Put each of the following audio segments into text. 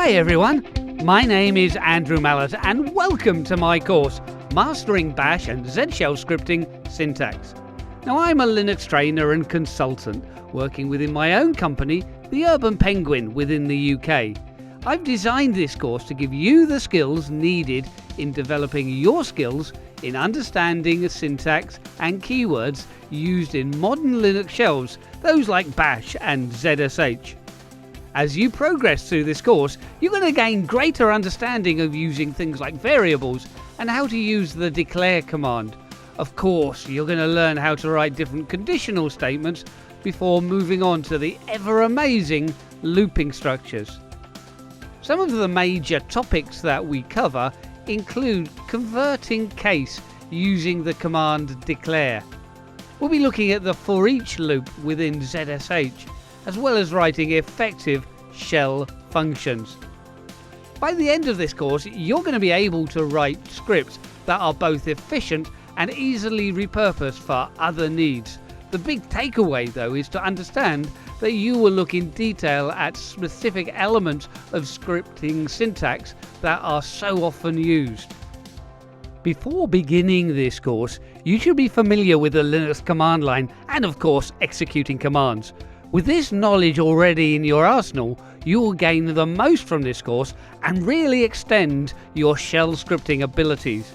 Hi everyone, my name is Andrew Mallett and welcome to my course, Mastering Bash and Z Shell Scripting Syntax. Now I'm a Linux trainer and consultant working within my own company, the Urban Penguin within the UK. I've designed this course to give you the skills needed in developing your skills in understanding the syntax and keywords used in modern Linux shells, those like Bash and ZSH. As you progress through this course, you're going to gain greater understanding of using things like variables and how to use the declare command. Of course, you're going to learn how to write different conditional statements before moving on to the ever-amazing looping structures. Some of the major topics that we cover include converting case using the command declare. We'll be looking at the for each loop within ZSH, as well as writing effective shell functions. By the end of this course, you're going to be able to write scripts that are both efficient and easily repurposed for other needs. The big takeaway, though, is to understand that you will look in detail at specific elements of scripting syntax that are so often used. Before beginning this course, you should be familiar with the Linux command line and, of course, executing commands. With this knowledge already in your arsenal, you will gain the most from this course and really extend your shell scripting abilities.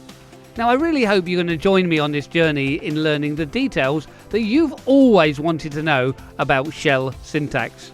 Now, I really hope you're going to join me on this journey in learning the details that you've always wanted to know about shell syntax.